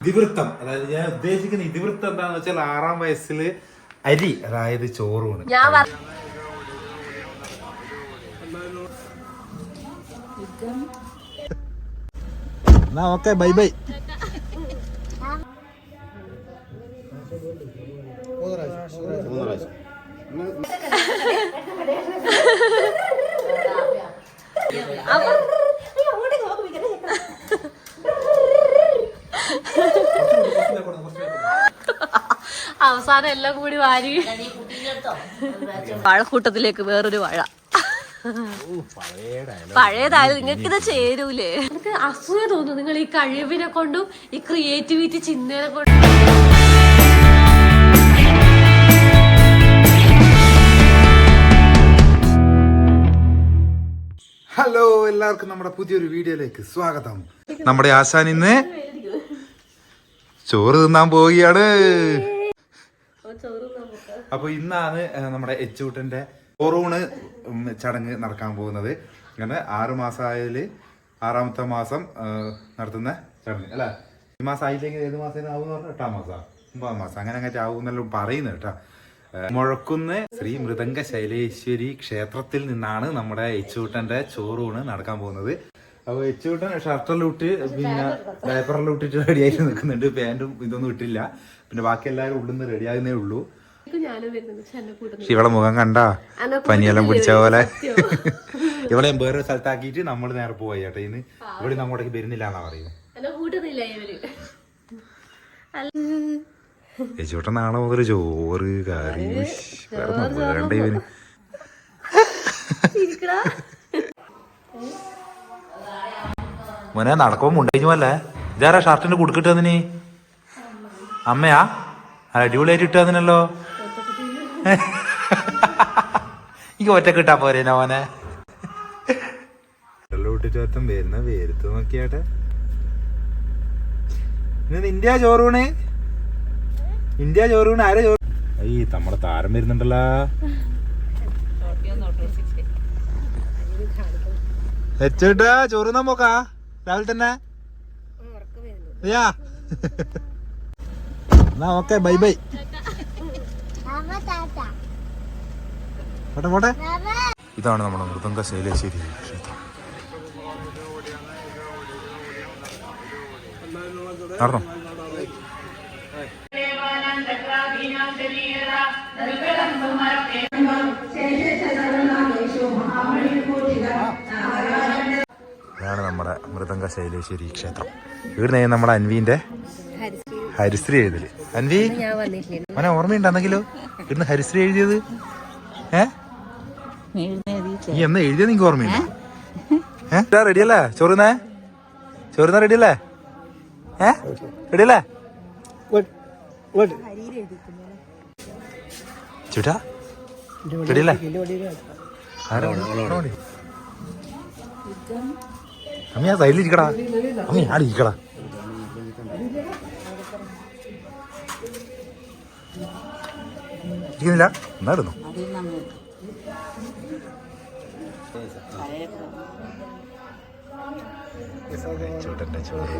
ഇതിവൃത്തം, അതായത് ഞാൻ ഉദ്ദേശിക്കുന്ന ഇതിവൃത്തം എന്താന്ന് വെച്ചാൽ 6-ാം വയസ്സിൽ അരി, അതായത് ചോറൂണ്. എന്നാ ഓക്കെ, ബൈ ബൈ. അവസാനം എല്ലാം കൂടി വാരി വാഴക്കൂട്ടത്തിലേക്ക് വേറൊരു വാഴ. പഴയതായാലും നിങ്ങൾക്ക് ഇത് ചേരൂലേ? എനിക്ക് അസൂയ തോന്നുന്നു നിങ്ങൾ ഈ കഴിവിനെ കൊണ്ടും ഈ ക്രിയേറ്റിവിറ്റി ചിന്തനെ കൊണ്ടും. ഹലോ, എല്ലാവർക്കും നമ്മുടെ പുതിയൊരു വീഡിയോയിലേക്ക് സ്വാഗതം. നമ്മുടെ ആശാൻ ഇന്ന് ചോറ് തിന്നാൻ പോവുകയാണ്. അപ്പൊ ഇന്നാണ് നമ്മുടെ എച്ചൂട്ടന്റെ ചോറൂണ് ചടങ്ങ് നടക്കാൻ പോകുന്നത്. അങ്ങനെ 6 മാസമായാല് 6-ാമത്തെ മാസം നടത്തുന്ന ചടങ്ങ് അല്ല. ഈ മാസം ആയില്ലെങ്കിൽ ഏത് മാസം ആവും? 8-ാം മാസം, 9-ാം മാസം, അങ്ങനെ അങ്ങനെ ആവുന്നെല്ലാം പറയുന്നത് കേട്ടാ. മുഴക്കുന്ന് ശ്രീ മൃദംഗ ശൈലേശ്വരി ക്ഷേത്രത്തിൽ നിന്നാണ് നമ്മുടെ എച്ചൂട്ടന്റെ ചോറൂണ് നടക്കാൻ പോകുന്നത്. അപ്പൊ എച്ചൂട്ടൻ ഷർട്ടെല്ലാം ഇട്ട് പിന്നെ ഡയപ്പറെല്ലാം ഇട്ടിട്ട് റെഡിയായിട്ട് നിൽക്കുന്നുണ്ട്. പാൻറ്റും ഇതൊന്നും ഇട്ടില്ല. പിന്നെ ബാക്കി എല്ലാവരും ഉള്ളിന്ന് റെഡിയാകുന്നേ ഉള്ളൂ. ഇവളെ മുഖം കണ്ടാ പനിയെല്ലാം പിടിച്ച പോലെ. ഇവളെ വേറൊരു സ്ഥലത്താക്കിയിട്ട് നമ്മൾ നേരെ പോയി ചേട്ടാ. ഇന്ന് ഇവിടെ നമ്മോടേക്ക് വരുന്നില്ല എന്നാ പറയുന്നത്. ചേച്ചൂട്ടൻ നാളെ മുതൽ ചോറ് കറി വേണ്ട ഇവന്. മോനെ നടക്കുമ്പോ മുണ്ടഴിഞ്ഞു അല്ലേ? ഇതാരാ ഷർട്ടിന്റെ കുടുക്കിട്ടതിന്? അമ്മയാ? അടിപൊളിയായിട്ട് ഇട്ടതിനല്ലോ. ഈ ഒറ്റക്ക് ഇട്ടാ പോരെ മോനെ? ഇട്ടിട്ട് വരുന്ന വേരുത്ത് നോക്കിയാട്ടെ. ഇന്ന് ഇന്ത്യ ചോറൂണ്, ഇന്ത്യ ചോറൂണ്. ആരെ ചോറ്? ഈ നമ്മുടെ താരം വരുന്നുണ്ടല്ലോ. എച്ചേട്ടാ ചോറുന്നാൻ പോക്കാ രാവിലെ തന്നെ. എന്നാ ഓക്കെ, ബൈ ബൈ. പോട്ടെ പോട്ടെ. ഇതാണ് നമ്മുടെ മൃദംഗ ശൈലേശ്വരി ക്ഷേത്രം. നടന്നോ? ഇതാണ് നമ്മുടെ മൃദംഗ ശൈലേശ്വരി ക്ഷേത്രം. ഇവിടെ നമ്മുടെ അൻവിന്റെ ഹരിശ്രീ എഴുതല്. അൻവി അവനെ ഓർമ്മയുണ്ടെന്നെങ്കിലോ ഇന്ന് ഹരിശ്രീ എഴുതിയത്? നീ എന്ന് എഴുതിയത് നിനക്ക് ഓർമ്മയുണ്ട്? റെഡിയല്ലേ ചോറുന്നേ? ചോറുന്ന റെഡിയല്ലേ? റെഡിയല്ലേ ചേട്ടാ? റെഡിയല്ലേ? അമ്മ സൈഡിലിരിക്കടാ. അമ്മ ആടെ ഇരിക്കടാ. ഇരിക്കുന്നില്ല? എന്നാ ഇടുന്നു. ചേട്ടൻ്റെ ചോറ്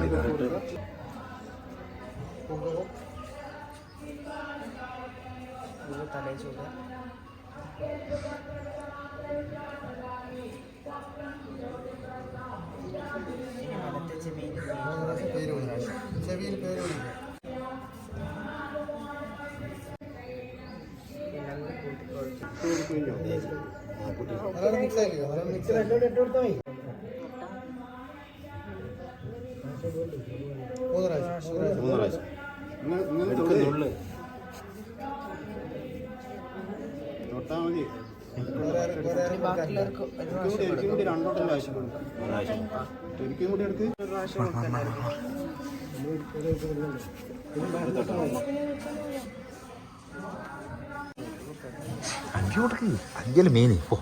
അഞ്ചോട്ടക്ക് അഞ്ചല് മെയിൻ പോ.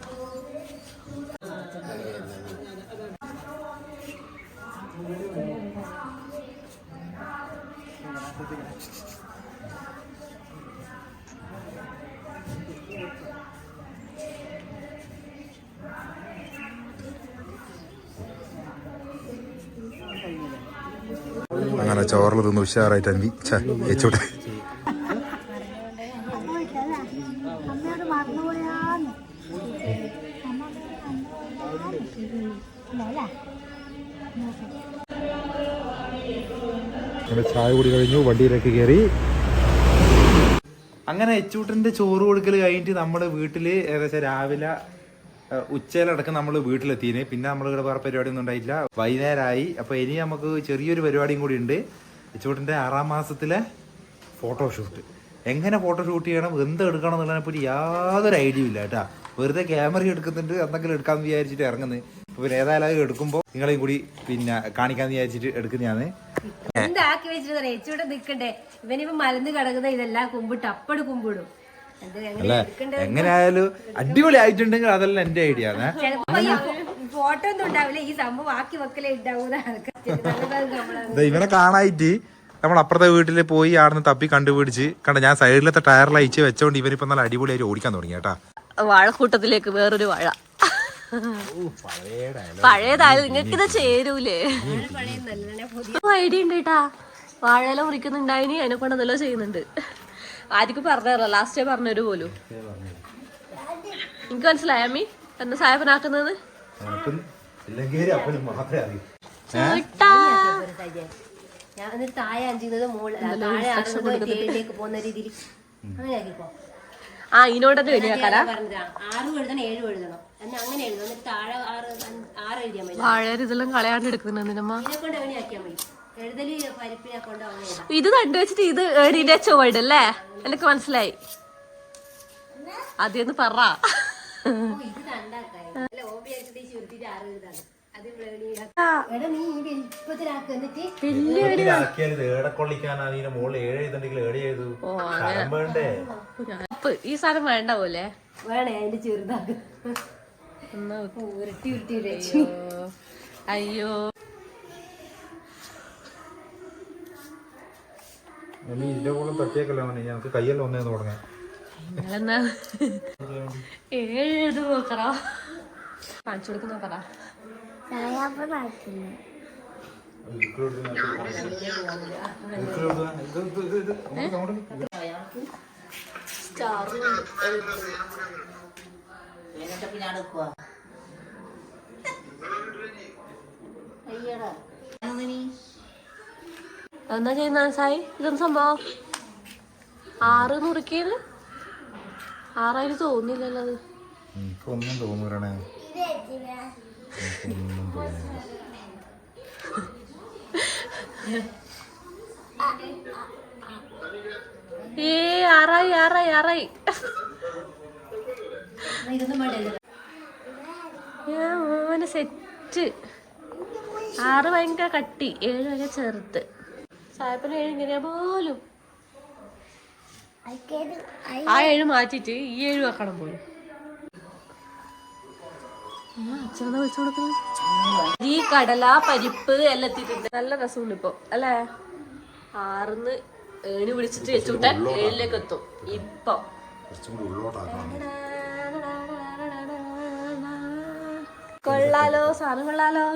അങ്ങനെ ചോറിൽ തിന്ന് ഉഷാറായിട്ട് അൻവി ഏച്ചൂട്ടെ. ചായ കൂടി കഴിഞ്ഞു, വണ്ടിയിലേക്ക് കയറി. അങ്ങനെ എച്ചൂട്ടൻ്റെ ചോറ് കൊടുക്കൽ കഴിഞ്ഞിട്ട് നമ്മുടെ വീട്ടിൽ ഏകദേശം രാവിലെ ഉച്ചയിലടക്കം നമ്മൾ വീട്ടിലെത്തിന്. പിന്നെ നമ്മളിവിടെ വേറെ പരിപാടിയൊന്നും ഉണ്ടായില്ല. വൈകുന്നേരമായി. അപ്പോൾ ഇനി നമുക്ക് ചെറിയൊരു പരിപാടിയും കൂടി ഉണ്ട്. എച്ചൂട്ടൻ്റെ 6ാം മാസത്തിലെ ഫോട്ടോഷൂട്ട്. എങ്ങനെ ഫോട്ടോഷൂട്ട് ചെയ്യണം, എന്ത് എടുക്കണം എന്നുള്ളതിനെപ്പറ്റി യാതൊരു ഐഡിയ ഇല്ല കേട്ടാ. വെറുതെ ക്യാമറ എടുക്കുന്നുണ്ട്, എന്തെങ്കിലും എടുക്കാമെന്ന് വിചാരിച്ചിട്ട് ഇറങ്ങുന്നത്. പിന്നെ ഏതായാലും എടുക്കുമ്പോൾ നിങ്ങളെയും കൂടി പിന്നെ കാണിക്കാന്ന് വിചാരിച്ചിട്ട് എടുക്കുന്നതാണ്. എന്താക്കി വെച്ചിട്ട് ഏച്ചൂടെ നിക്കണ്ടേ, ഇവനിപ്പോ മലന്ന് കിടക്കുന്ന ഇതെല്ലാം കുമ്പിട്ട് അപ്പട് കുമ്പിടും. അല്ലെ, എങ്ങനെയായാലും അടിപൊളി ആയിട്ടുണ്ടെങ്കിൽ അതെല്ലാം എന്റെ ഐഡിയ ആണ്. ഫോട്ടോ ഒന്നും ഉണ്ടാവില്ല, ഈ സംഭവം ആക്കി വെക്കലേ ഉണ്ടാവൂല. ഇവനെ കാണായിട്ട് നമ്മൾ അപ്പുറത്തെ വീട്ടിൽ പോയി ആടുന്ന് തപ്പി കണ്ടുപിടിച്ച് കണ്ട. ഞാൻ സൈഡിലത്തെ ടയറിൽ അയച്ച് വെച്ചോണ്ട് ഇവനിപ്പോ നല്ല അടിപൊളിയായിട്ട് ഓടിക്കാൻ തുടങ്ങി കേട്ടാ. വാഴക്കൂട്ടത്തിലേക്ക് വേറൊരു വാഴ. പഴയതായാലും നിങ്ങൾക്ക് ഇത് ചേരൂലേ? ഐഡിയ ഉണ്ട് കേട്ടാ. വാഴയില മുറിക്കുന്നുണ്ടായിനി, അതിനെ കൊണ്ട് എന്തെല്ലോ ചെയ്യുന്നുണ്ട്. ആർക്കും പറഞ്ഞല്ലോ, ലാസ്റ്റ് പറഞ്ഞൊരു പോലും. എനിക്ക് മനസ്സിലായ അമ്മി എന്താ സായപ്പനാക്കുന്നത്? ഞാൻ എന്നിട്ട് താഴെ അഞ്ചുന്നത് താഴെ ഏഴിലേക്ക് പോകുന്ന രീതിയിൽ അങ്ങനെ ആക്കിപ്പോ. ആ ഇതിനോടൊക്കെ എഴുതിയാക്കാരാ. 6 എഴുതണം 7 എഴുതണം അങ്ങനെ എഴുതും. എന്നിട്ട് താഴെ 6 എഴുതിയാൽ മതി. വാഴ ഇതെല്ലാം കളയാണ്ട് എടുക്കുന്നുണ്ട് ഇതിനെ കൊണ്ട് അവനെ ആക്കിയാൽ മതി. എഴുതല് പരിപ്പിനെ കൊണ്ട് അവനെ ഇത് കണ്ടുവച്ചിട്ട് ഇത് ഏടിന്റെ ചുവട് അല്ലേ? എനിക്ക് മനസ്സിലായി. ആദ്യം പറ. ഇത് കണ്ടാക്കായ ഓബി ആയിട്ട് ചുരുട്ടിട്ട് 6 എഴുതാണ്. അത് നീ വലിപ്പത്തിലാക്കുക. എന്നിട്ട് ഈ സാധനം വേണ്ട പോലെ വേണേ അതിന്റെ ചെറുതാക്ക് ഉരുട്ടി ഉരുട്ടി. അയ്യോ ഞങ്ങൾക്ക് കയ്യെല്ലാം ഒന്നേന്ന് തുടങ്ങാം. നിങ്ങളെന്നാ 7 നോക്കറോ കാണിച്ചു കൊടുക്കുന്ന പറ. എന്താ ചെയ്യുന്ന സായി? ഇതൊന്നും സംഭവം 6 മുറിക്കല് 6 തോന്നില്ലല്ലോ. അത് എനിക്കൊന്നും തോന്നൂരണേ. ആറായി മോനെ സെറ്റ്. 6 ഭയങ്കര കട്ടി, 7 ഭയങ്കര ചെറുത്ത്. സായപ്പന് 7 ഇങ്ങനെയാ പോലും. ആ 7 മാറ്റിട്ട് ഈ 7 വെക്കണം പോലും. അച്ഛനെന്താ വിളിച്ചു കൊടുക്കുന്നത്? ഈ കടല പരിപ്പ് എല്ലാം എത്തിയിട്ടുണ്ട്. നല്ല രസമുണ്ട് ഇപ്പൊ അല്ലേ? 6ന്ന് ഏണി വിളിച്ചിട്ട് വെച്ചുവിട്ടാൻ 7ലേക്ക് എത്തും. ഇപ്പൊ കൊള്ളാലോ, സാധനം കൊള്ളാലോ.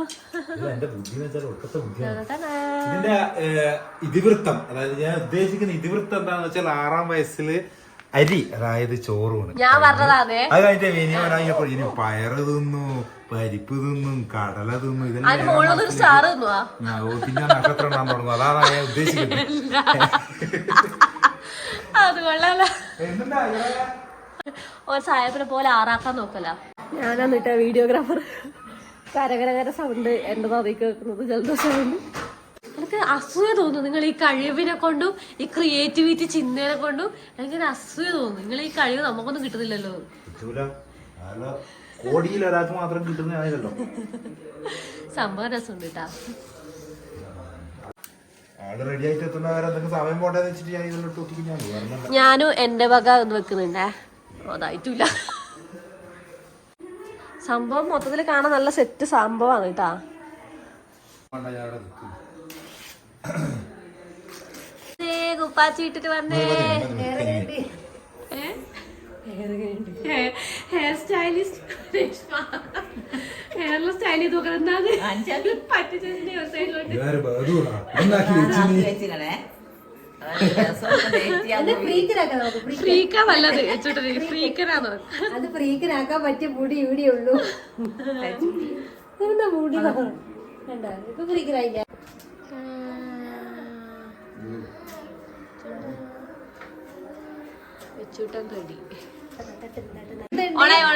ഇതിന്റെ ഇതിവൃത്തം, അതായത് ഞാൻ ഉദ്ദേശിക്കുന്ന ഇതിവൃത്തം എന്താന്ന് വെച്ചാൽ 6ാം വയസ്സില് അരി, അതായത് ചോറുമാണ്. ഞാൻ പറഞ്ഞതാണേ. അത് കഴിഞ്ഞ വിനിയോനായപ്പോൾ ഇനി പയറ് തിന്നു, പരിപ്പ് തിന്നും, കടല തിന്നു. ഇതെല്ലാം പിന്നെ നക്ഷത്രം ഉണ്ടാകാൻ തുടങ്ങും. അതാണ് ഞാൻ ഉദ്ദേശിക്കുന്നത്. അത് കൊള്ളാലോ. സായപ്പിനെ പോലെ 6ആക്കാൻ നോക്കല. ഞാനാണ് കേട്ടോ വീഡിയോഗ്രാഫർ. കരകരകര സൗണ്ട് എന്റെ നദിക്ക് വെക്കുന്നത് ജലദോഷമുണ്ട്. എനിക്ക് അസൂയ തോന്നുന്നു നിങ്ങൾ ഈ കഴിവിനെ കൊണ്ടും ഈ ക്രിയേറ്റിവിറ്റി ചിന്തനെ കൊണ്ടും എനിക്കൊരു അസൂയ തോന്നുന്നു. നിങ്ങൾ ഈ കഴിവ് നമുക്കൊന്നും കിട്ടുന്നില്ലല്ലോ. ഒരാൾക്ക് മാത്രം കിട്ടുന്നതാണല്ലോ. സംഭവം രസമുണ്ട് കേട്ടാ. ഞാനും എന്റെ വക ഒന്ന് വെക്കുന്നുണ്ടേ. അതായിട്ടില്ല. സംഭവം മൊത്തത്തിൽ കാണാൻ നല്ല സെറ്റ് സംഭവമാണ് കേട്ടാ. കുപ്പാച്ചിട്ടിട്ട് വന്നേ. ഹെയർ സ്റ്റൈലിസ്റ്റ് കേരള സ്റ്റൈൽ ചെയ്ത് നോക്കണം എന്താണ് പറ്റിച്ചതിന്റെ സൈഡിലോട്ട് ഫ്രീക്കാ നല്ലത് എച്ചോട്ടെ ഫ്രീക്കനാന്ന് അത് ഫ്രീക്കനാക്കാൻ പറ്റിയ മുടി ഇവിടെ ഉള്ളൂ എന്താ മുടി കണ്ട ഇപ്പൊ ഫ്രീക്കനായില്ല എച്ചൂട്ടൻ റെഡി മോളോട്ട്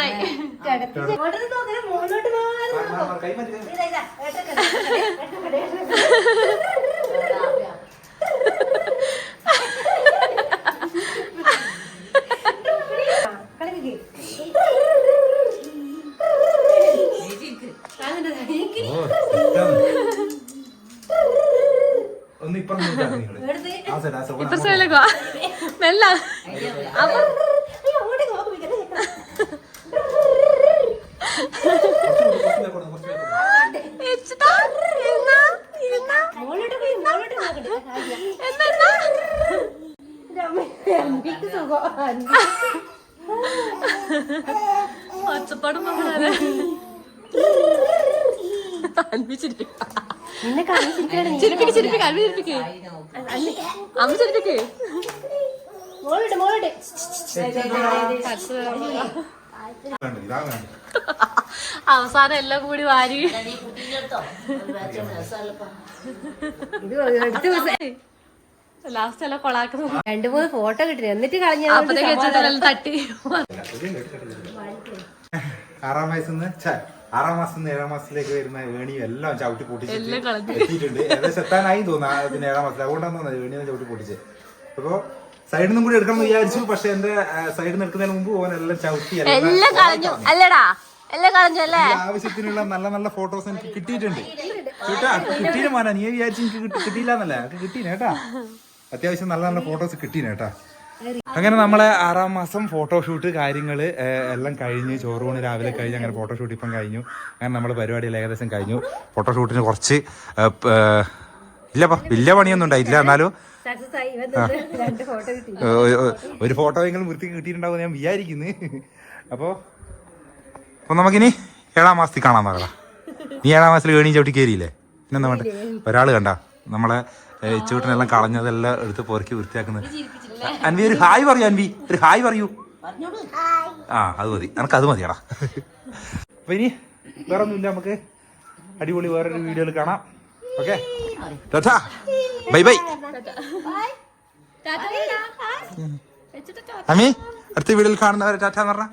ഒന്ന് ഇപ്പം ഇപ്പൊ സ്ഥലക്കോ മെല്ല അപ്പൊ ഒച്ചപ്പാടും ചിരിപ്പിക്ക് ചിരിപ്പിക്ക് അൽവി ചിരിപ്പിക്ക് അമ്മ ചിരിപ്പിക്ക് അവസാനം എല്ലാം കൂടി വാരി ലാസ്റ്റ് എല്ലാം കൊളാക്കുന്നു 2-3 ഫോട്ടോ കിട്ടി എന്നിട്ട് കളഞ്ഞ അപ്പത്തേക്ക് തട്ടി 6 വയസ്സിന്ന് 6 മാസം 7 മാസത്തിലേക്ക് വരുന്ന ഏണിയും എല്ലാം ചവിട്ടി പൊട്ടിച്ചിട്ട് എല്ലാം കളഞ്ഞു എത്തിയിട്ടുണ്ട് ഏകദേശം എത്താനായി തോന്നുന്നു അതിന് 7 മാസത്തിൽ അതുകൊണ്ടാണ് തോന്നുന്നത് ഏണിയെ ചവിട്ടി പൊട്ടിച്ച് അപ്പൊ സൈഡിൽ നിന്നും കൂടി എടുക്കണം എന്ന് വിചാരിച്ചു പക്ഷെ എന്റെ സൈഡിൽ നിന്ന് എടുക്കുന്നതിന് മുമ്പ് പോകാൻ എല്ലാം ചവിട്ടി എല്ലാം കളഞ്ഞു അല്ലടാ എല്ലാം കളഞ്ഞു അല്ലേ ആവശ്യത്തിനുള്ള നല്ല നല്ല ഫോട്ടോസ് എനിക്ക് കിട്ടിയിട്ടുണ്ട് കേട്ടാ കിട്ടിയില്ല മാനാ നീ വിചാരിച്ചു എനിക്ക് കിട്ടിയില്ല എന്നല്ല എനിക്ക് കിട്ടീനെ കേട്ടാ അത്യാവശ്യം നല്ല നല്ല ഫോട്ടോസ് കിട്ടീനെ കേട്ടാ അങ്ങനെ നമ്മളെ 6 മാസം ഫോട്ടോഷൂട്ട് കാര്യങ്ങള് എല്ലാം കഴിഞ്ഞ് ചോറൂണ് രാവിലെ കഴിഞ്ഞ് അങ്ങനെ ഫോട്ടോഷൂട്ട് ഇപ്പം കഴിഞ്ഞു അങ്ങനെ നമ്മുടെ പരിപാടികൾ ഏകദേശം കഴിഞ്ഞു ഫോട്ടോഷൂട്ടിന് കുറച്ച് ഇല്ലപ്പാ വലിയ പണിയൊന്നും ഉണ്ടായില്ല എന്നാലും ഒരു ഫോട്ടോയെങ്കിലും വൃത്തിക്ക് കിട്ടിയിട്ടുണ്ടാവും ഞാൻ വിചാരിക്കുന്നു അപ്പൊ നമുക്കിനി 7 മാസത്തിൽ കാണാൻ നോക്കടാ നീ 7 മാസത്തിൽ ഏണി ചവിട്ടി കയറിയില്ലേ പിന്നെന്താ വേണ്ട ഒരാൾ കണ്ട നമ്മളെ ചൂട്ടിനെല്ലാം കളഞ്ഞതെല്ലാം എടുത്ത് പൊറുക്കി വൃത്തിയാക്കുന്നത് അൻവി ഒരു ഹായ് പറയൂ അൻവി ഒരു ഹായ് പറയൂ ആ അത് മതി എനക്ക് അത് മതിയാടാ അപ്പൊ ഇനി വേറെ ഒന്നുമില്ല നമുക്ക് അടിപൊളി വേറൊരു വീഡിയോയിൽ കാണാം ഓക്കെ ടാറ്റാ ബൈ ബൈ അമ്മി അടുത്ത വീഡിയോയിൽ കാണുന്നവരെ ടാറ്റ എന്ന് പറഞ്ഞ